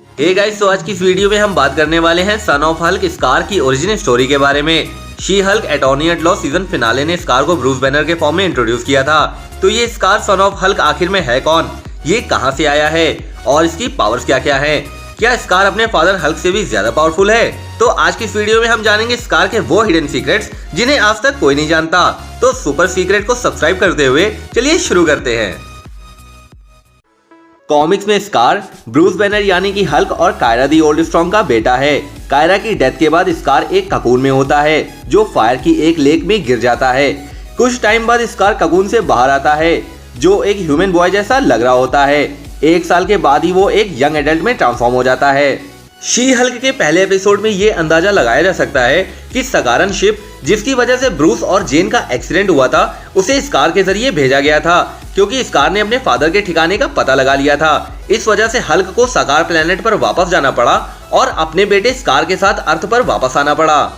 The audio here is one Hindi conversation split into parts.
हे गाइस, तो आज की इस वीडियो में हम बात करने वाले हैं सन ऑफ हल्क स्कार की ओरिजिन स्टोरी के बारे में। She Hulk attorney at law season finale ने स्कार को ब्रूस बैनर के फॉर्म में इंट्रोड्यूस किया था। तो ये स्कार सन ऑफ हल्क आखिर में है कौन, ये कहां से आया है और इसकी पावर्स क्या क्या है? क्या स्कार अपने फादर हल्क से भी ज्यादा पावरफुल है? तो आज की इस वीडियो में हम जानेंगे स्कार के वो हिडन सीक्रेट्स जिन्हें आज तक कोई नहीं जानता। तो सुपर सीक्रेट को सब्सक्राइब करते हुए चलिए शुरू करते हैं। कॉमिक्स में स्कार ब्रूस बैनर यानी कि हल्क और कायरा दी ओल्ड स्ट्रॉन्ग का बेटा है। कायरा की डेथ के बाद स्कार एक ककून में होता है जो फायर की एक लेक में गिर जाता है। कुछ टाइम बाद स्कार ककून से बाहर आता है जो एक ह्यूमन बॉय जैसा लग रहा होता है। एक साल के बाद ही वो एक यंग एडल्ट में ट्रांसफॉर्म हो जाता है। शी हल्क के पहले एपिसोड में ये अंदाजा लगाया जा सकता है कि सकारन शिप जिसकी वजह से ब्रूस और जेन का एक्सीडेंट हुआ था उसे स्कार के जरिए भेजा गया था, क्योंकि स्कार ने अपने फादर के ठिकाने का पता लगा लिया था। इस वजह से हल्क को सकार प्लेनेट पर वापस जाना पड़ा और अपने बेटे स्कार के साथ अर्थ पर वापस आना पड़ा।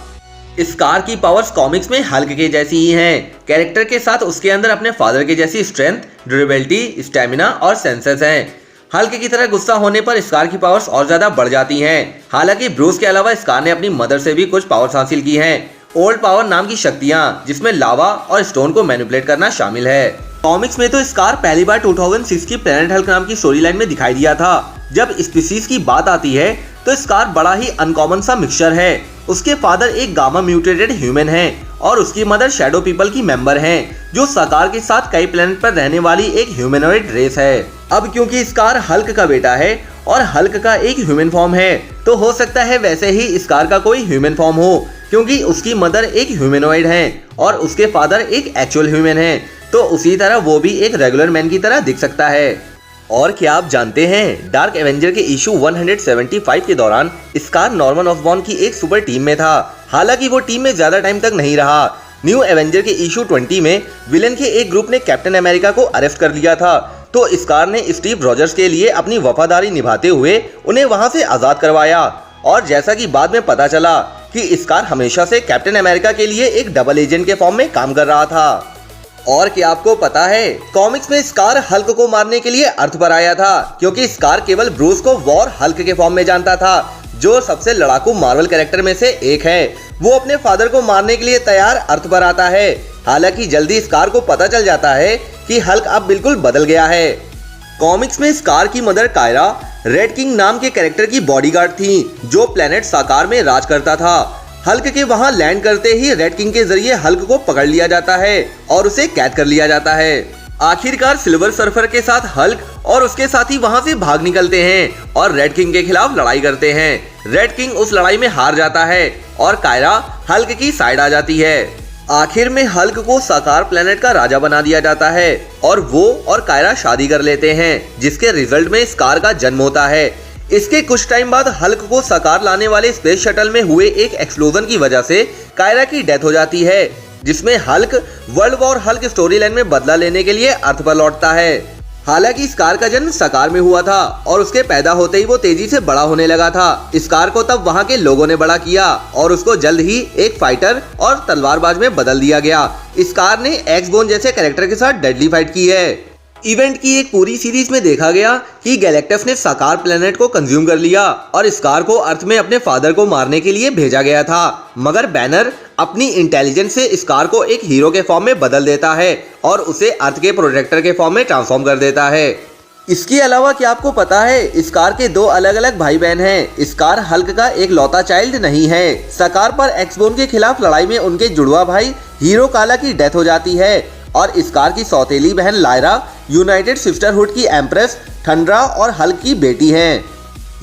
स्कार की पावर्स कॉमिक्स में हल्क के जैसी ही हैं। कैरेक्टर के साथ उसके अंदर अपने फादर के जैसी स्ट्रेंथ, ड्यूरेबिलिटी, स्टेमिना और सेंसेस हैं। हल्क की तरह गुस्सा होने पर स्कार की पावर्स और ज्यादा बढ़ जाती हैं। हालांकि ब्रूस के अलावा स्कार ने अपनी मदर से भी कुछ पावर्स हासिल की हैं। ओल्ड पावर नाम की शक्तियां जिसमें लावा और स्टोन को मैनिपुलेट करना शामिल है। कॉमिक्स में तो स्कार पहली बार 2006 की प्लेनेट हल्क नाम की स्टोरी लाइन में दिखाई दिया था। जब स्पीसीज की बात आती है तो स्कार बड़ा ही अनकॉमन सा मिक्सचर है। उसके फादर एक गामा म्यूटेटेड ह्यूमन हैं और उसकी मदर शैडो पीपल की मेंबर हैं जो सकार के साथ कई प्लेनेट पर रहने वाली एक ह्यूमनॉइड रेस है। अब क्योंकि स्कार हल्क का बेटा है और हल्क का एक ह्यूमन फॉर्म है तो हो सकता है वैसे ही स्कार का कोई ह्यूमन फॉर्म हो, क्योंकि उसकी मदर एक ह्यूमनॉइड है और उसके फादर एक एक्चुअल ह्यूमन है। तो उसी तरह वो भी एक रेगुलर मैन की तरह दिख सकता है। और क्या आप जानते हैं डार्क एवेंजर के इशू 175 के दौरान स्कार नॉर्मन ऑसबॉर्न की एक सुपर टीम में था। हालांकि वो टीम में ज्यादा टाइम तक नहीं रहा। न्यू एवेंजर के इशू 20 में विलेन के एक ग्रुप ने कैप्टन अमेरिका को अरेस्ट कर लिया था, तो स्कार ने स्टीव रॉजर्स के लिए अपनी वफादारी निभाते हुए उन्हें वहां से आजाद करवाया। और जैसा कि बाद में पता चला कि स्कार हमेशा से कैप्टन अमेरिका के लिए एक डबल एजेंट के फॉर्म में काम कर रहा था। और क्या आपको पता है कॉमिक्स में स्कार हल्क को मारने के लिए अर्थ पर आया था, क्योंकि स्कार केवल ब्रूस को वॉर हल्क के फॉर्म में जानता था जो सबसे लड़ाकू मार्वल कैरेक्टर में से एक है। वो अपने फादर को मारने के लिए तैयार अर्थ पर आता है। हालांकि जल्दी स्कार को पता चल जाता है कि हल्क अब बिल्कुल बदल गया है। कॉमिक्स में स्कार की मदर कायरा रेड किंग नाम के कैरेक्टर की बॉडीगार्ड थी जो प्लेनेट साकार में राज करता था। हल्क के वहां लैंड करते ही रेड किंग के जरिए हल्क को पकड़ लिया जाता है और उसे कैद कर लिया जाता है। आखिरकार सिल्वर सर्फर के साथ हल्क और उसके साथी वहां से भाग निकलते हैं और रेड किंग के खिलाफ लड़ाई करते हैं। रेड किंग उस लड़ाई में हार जाता है और कायरा हल्क की साइड आ जाती है। आखिर में हल्क को साकार प्लेनेट का राजा बना दिया जाता है और वो और कायरा शादी कर लेते हैं, जिसके रिजल्ट में स्कार का जन्म होता है। इसके कुछ टाइम बाद हल्क को साकार लाने वाले स्पेस शटल में हुए एक एक्सप्लोजन की वजह से कायरा की डेथ हो जाती है, जिसमें Hulk world war Hulk story line में बदला लेने के लिए अर्थ पर लौटता है। हालांकि स्कार का जन्म साकार में हुआ था और उसके पैदा होते ही वो तेजी से बड़ा होने लगा था। स्कार को तब वहां के लोगों ने बड़ा किया और उसको जल्द ही एक फाइटर और तलवारबाज में बदल दिया गया। स्कार ने एक्स बोन जैसे कैरेक्टर के साथ डेडली फाइट की है। इवेंट की एक पूरी सीरीज में देखा गया कि गैलेक्टस ने साकार प्लेनेट को कंज्यूम कर लिया और स्कार को अर्थ में अपने फादर को मारने के लिए भेजा गया था, मगर बैनर अपनी इंटेलिजेंस से स्कार को एक हीरो के फॉर्म में बदल देता है और उसे अर्थ के प्रोटेक्टर के फॉर्म में ट्रांसफॉर्म कर देता है। इसके अलावा क्या आपको पता है स्कार के दो अलग अलग भाई बहन हैं। स्कार हल्क का एक लौता चाइल्ड नहीं है। सकार पर एक्सबोन के खिलाफ लड़ाई में उनके जुड़वा भाई हीरो काला की डेथ हो जाती है और स्कार की सौतेली बहन लायरा यूनाइटेड सिस्टरहुड की एम्प्रेस थंड्रा और हल्क की बेटी हैं।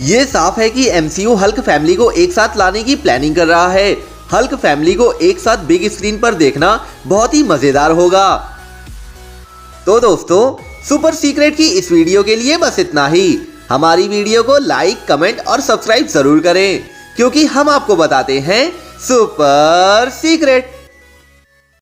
ये साफ है कि एमसीयू हल्क फैमिली को एक साथ लाने की प्लानिंग कर रहा है। हल्क फैमिली को एक साथ बिग स्क्रीन पर देखना बहुत ही मजेदार होगा। तो दोस्तों, सुपर सीक्रेट की इस वीडियो के लिए बस इतना ही। हमारी वीडियो को लाइक, कमेंट और सब्सक्राइब जरूर करें, क्योंकि हम आपको बताते हैं सुपर सीक्रेट।